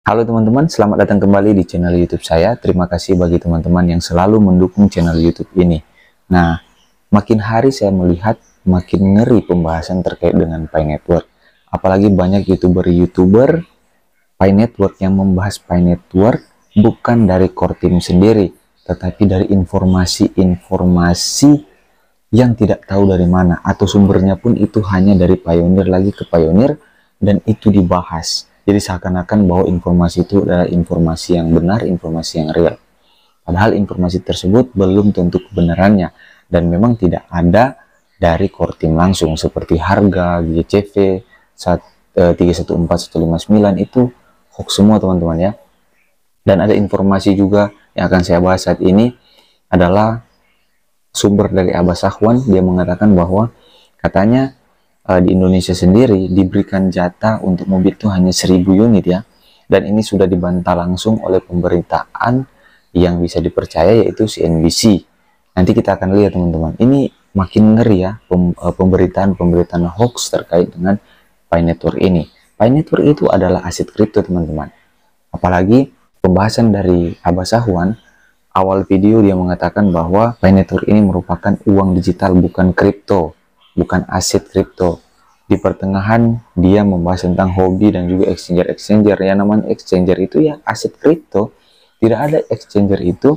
Halo teman-teman, selamat datang kembali di channel YouTube saya. Terima kasih bagi teman-teman yang selalu mendukung channel YouTube ini. Nah, makin hari saya melihat makin ngeri pembahasan terkait dengan Pi Network. Apalagi banyak YouTuber Pi Network yang membahas Pi Network bukan dari core team sendiri, tetapi dari informasi-informasi yang tidak tahu dari mana, atau sumbernya pun itu hanya dari pionir lagi ke pionir, dan itu dibahas. Jadi seakan-akan bahwa informasi itu adalah informasi yang benar, informasi yang real. Padahal informasi tersebut belum tentu kebenarannya, dan memang tidak ada dari core team langsung, seperti harga, GCV, 314159 itu hoax semua teman-teman ya. Dan ada informasi juga yang akan saya bahas saat ini adalah sumber dari Abah Sahwan. Dia mengatakan bahwa katanya di Indonesia sendiri diberikan jatah untuk mobil itu hanya 1000 unit ya, dan ini sudah dibantah langsung oleh pemberitaan yang bisa dipercaya, yaitu CNBC. Nanti kita akan lihat teman-teman, ini makin ngeri ya pemberitaan hoax terkait dengan Pi Network ini. Pi Network itu adalah aset kripto teman-teman. Apalagi pembahasan dari Abah Sahwan, awal video dia mengatakan bahwa Pi Network ini merupakan uang digital, bukan kripto, bukan aset kripto. Di pertengahan dia membahas tentang hobi dan juga exchanger. Ya, namanya exchanger itu ya aset kripto. Tidak ada exchanger itu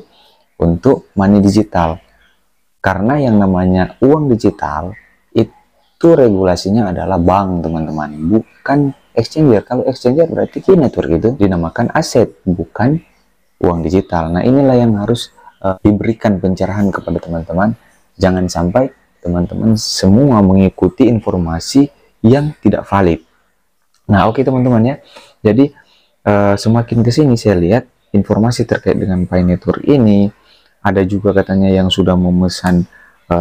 untuk money digital, karena yang namanya uang digital itu regulasinya adalah bank teman-teman, bukan exchanger. Kalau exchanger berarti Pi Network itu dinamakan aset, bukan uang digital. Nah, inilah yang harus diberikan pencerahan kepada teman-teman. Jangan sampai teman-teman semua mengikuti informasi yang tidak valid. Nah, oke teman-teman ya. Jadi semakin kesini saya lihat informasi terkait dengan Pi Network ini, ada juga katanya yang sudah memesan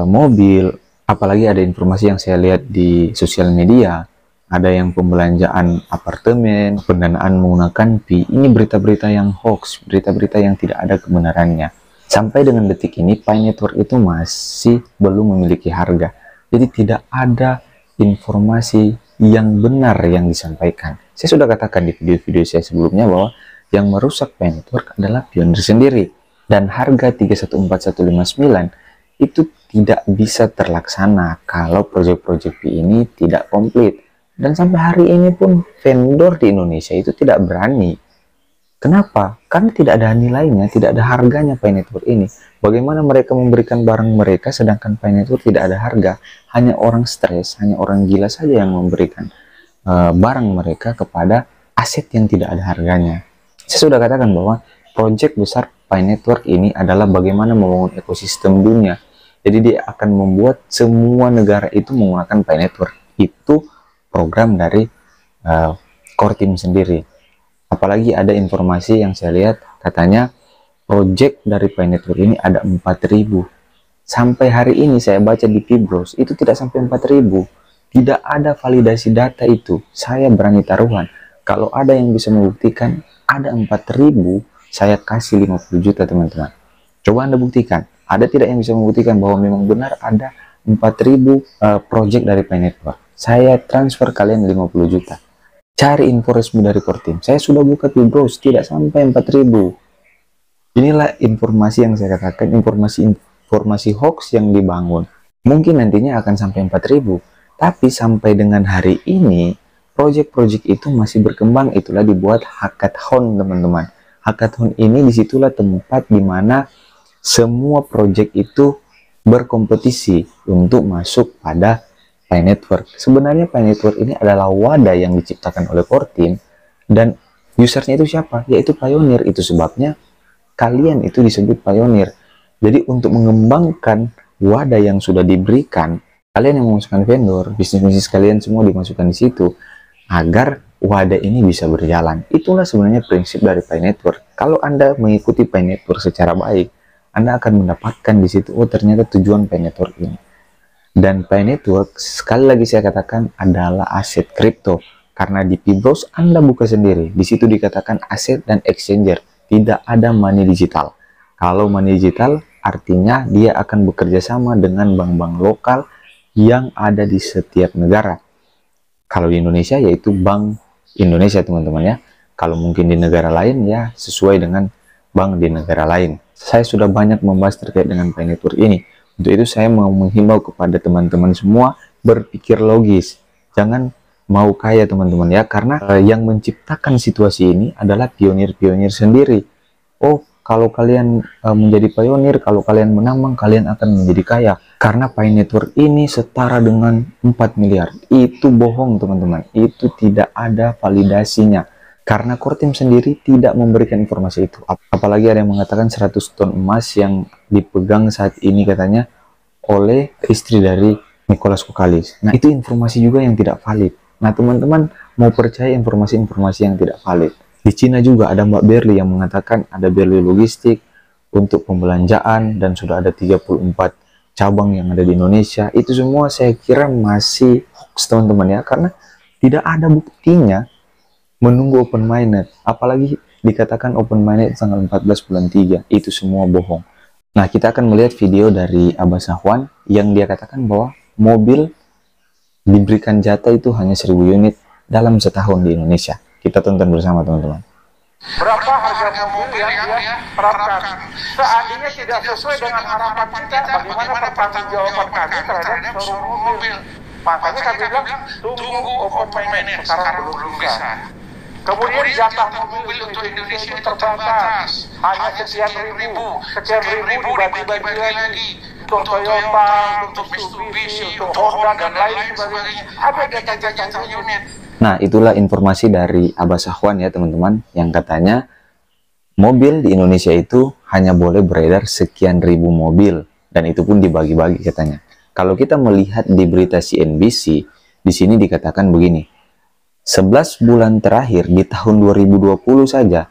mobil. Apalagi ada informasi yang saya lihat di sosial media, ada yang pembelanjaan apartemen, pendanaan menggunakan Pi. Ini berita-berita yang hoax, berita-berita yang tidak ada kebenarannya. Sampai dengan detik ini Pi Network itu masih belum memiliki harga. Jadi tidak ada informasi yang benar yang disampaikan. Saya sudah katakan di video-video saya sebelumnya bahwa yang merusak Pi Network adalah pionir sendiri. Dan harga 314159 itu tidak bisa terlaksana kalau proyek-proyek Pi ini tidak komplit. Dan sampai hari ini pun vendor di Indonesia itu tidak berani. Kenapa? Karena tidak ada nilainya, tidak ada harganya Pi Network ini. Bagaimana mereka memberikan barang mereka sedangkan Pi Network tidak ada harga? Hanya orang stres, hanya orang gila saja yang memberikan barang mereka kepada aset yang tidak ada harganya. Saya sudah katakan bahwa proyek besar Pi Network ini adalah bagaimana membangun ekosistem dunia. Jadi dia akan membuat semua negara itu menggunakan Pi Network. Itu program dari core team sendiri. Apalagi ada informasi yang saya lihat, katanya project dari Pi Network ini ada 4000. Sampai hari ini saya baca di Pibros itu tidak sampai 4000. Tidak ada validasi data itu. Saya berani taruhan, kalau ada yang bisa membuktikan ada 4000, saya kasih 50 juta teman-teman. Coba Anda buktikan. Ada tidak yang bisa membuktikan bahwa memang benar ada 4000 project dari Pi Network? Saya transfer kalian 50 juta. Cari info resmi dari core team. Saya sudah buka Pibros, tidak sampai 4000. Inilah informasi yang saya katakan, informasi hoax yang dibangun. Mungkin nantinya akan sampai 4000, tapi sampai dengan hari ini proyek-proyek itu masih berkembang. Itulah dibuat hackathon teman-teman. Hackathon ini disitulah tempat dimana semua proyek itu berkompetisi untuk masuk pada Pi Network. Sebenarnya Pi Network ini adalah wadah yang diciptakan oleh core team, dan usernya itu siapa? Yaitu pionir. Itu sebabnya kalian itu disebut pionir. Jadi untuk mengembangkan wadah yang sudah diberikan, kalian yang memasukkan vendor, bisnis-bisnis kalian semua dimasukkan di situ agar wadah ini bisa berjalan. Itulah sebenarnya prinsip dari Pi Network. Kalau Anda mengikuti Pi Network secara baik, Anda akan mendapatkan di situ, oh ternyata tujuan Pi Network ini. Dan Pi Network, sekali lagi saya katakan, adalah aset kripto. Karena di Pibros Anda buka sendiri, di situ dikatakan aset dan exchanger, tidak ada money digital. Kalau money digital artinya dia akan bekerja sama dengan bank-bank lokal yang ada di setiap negara. Kalau di Indonesia yaitu Bank Indonesia teman-teman ya. Kalau mungkin di negara lain ya sesuai dengan bank di negara lain. Saya sudah banyak membahas terkait dengan Pi Network ini. Untuk itu saya mau menghimbau kepada teman-teman semua berpikir logis. Jangan mau kaya teman-teman ya, karena yang menciptakan situasi ini adalah pionir-pionir sendiri. Oh, kalau kalian menjadi pionir, kalau kalian menambang, kalian akan menjadi kaya. Karena Pi Network ini setara dengan 4 miliar. Itu bohong teman-teman. Itu tidak ada validasinya. Karena Kortim sendiri tidak memberikan informasi itu. Apalagi ada yang mengatakan 100 ton emas yang dipegang saat ini katanya oleh istri dari Nicholas Kokalis. Nah, itu informasi juga yang tidak valid. Nah, teman-teman mau percaya informasi-informasi yang tidak valid. Di Cina juga ada Mbak Berli yang mengatakan ada Berli Logistik untuk pembelanjaan dan sudah ada 34 cabang yang ada di Indonesia. Itu semua saya kira masih hoax teman-teman ya, karena tidak ada buktinya. Menunggu open mainnet, apalagi dikatakan open mainnet tanggal 14 bulan 3, itu semua bohong. Nah, kita akan melihat video dari Abah Sahwan yang dia katakan bahwa mobil diberikan jatah itu hanya 1000 unit dalam setahun di Indonesia. Kita tonton bersama teman-teman. Berapa harga mobil yang dia terapkan? Seandainya tidak sesuai dengan harapan kita, bagaimana pertanggungjawaban kami terhadap showroom mobil? Makanya kami bilang, tunggu open mainnet, sekarang belum bisa. Kemudian jatah mobil untuk Indonesia itu terbatas, hanya sekian ribu dibagi-bagi lagi untuk Toyota, untuk Mitsubishi, untuk Honda dan lain sebagainya. Ada jatah-jatah unit. Nah, itulah informasi dari Abah Sahwan ya teman-teman, yang katanya mobil di Indonesia itu hanya boleh beredar sekian ribu mobil, dan itu pun dibagi-bagi katanya. Kalau kita melihat di berita CNBC, di sini dikatakan begini. 11 bulan terakhir di tahun 2020 saja,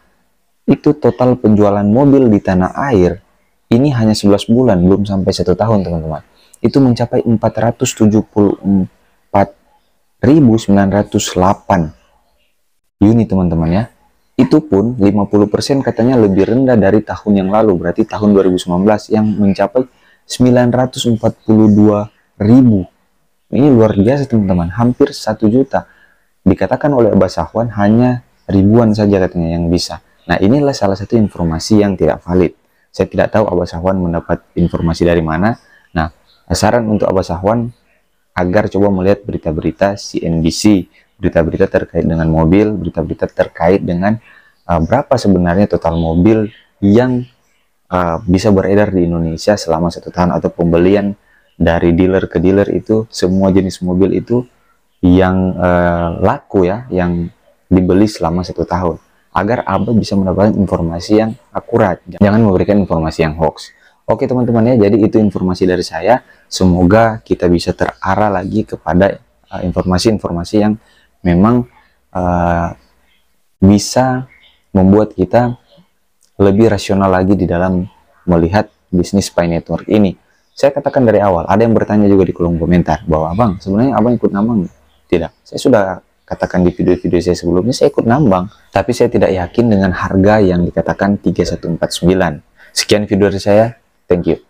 itu total penjualan mobil di tanah air, ini hanya 11 bulan, belum sampai 1 tahun teman-teman. Itu mencapai 474.908 unit teman-teman ya. Itu pun 50% katanya lebih rendah dari tahun yang lalu, berarti tahun 2019 yang mencapai 942.000. Ini luar biasa teman-teman, hampir 1 juta. Dikatakan oleh Abah Sahwan hanya ribuan saja katanya yang bisa. Nah, inilah salah satu informasi yang tidak valid. Saya tidak tahu Abah Sahwan mendapat informasi dari mana. Nah, saran untuk Abah Sahwan agar coba melihat berita-berita CNBC, berita-berita terkait dengan mobil, berita-berita terkait dengan berapa sebenarnya total mobil yang bisa beredar di Indonesia selama 1 tahun, atau pembelian dari dealer ke dealer itu, semua jenis mobil itu yang laku ya, yang dibeli selama 1 tahun, agar Abah bisa mendapatkan informasi yang akurat, jangan memberikan informasi yang hoax. Oke teman-teman ya, jadi itu informasi dari saya. Semoga kita bisa terarah lagi kepada informasi-informasi yang memang bisa membuat kita lebih rasional lagi di dalam melihat bisnis Pi Network ini. Saya katakan dari awal, ada yang bertanya juga di kolom komentar bahwa Abang, sebenarnya Abang ikut nambang? Tidak, saya sudah katakan di video-video saya sebelumnya, saya ikut nambang, tapi saya tidak yakin dengan harga yang dikatakan 3149. Sekian video dari saya, thank you.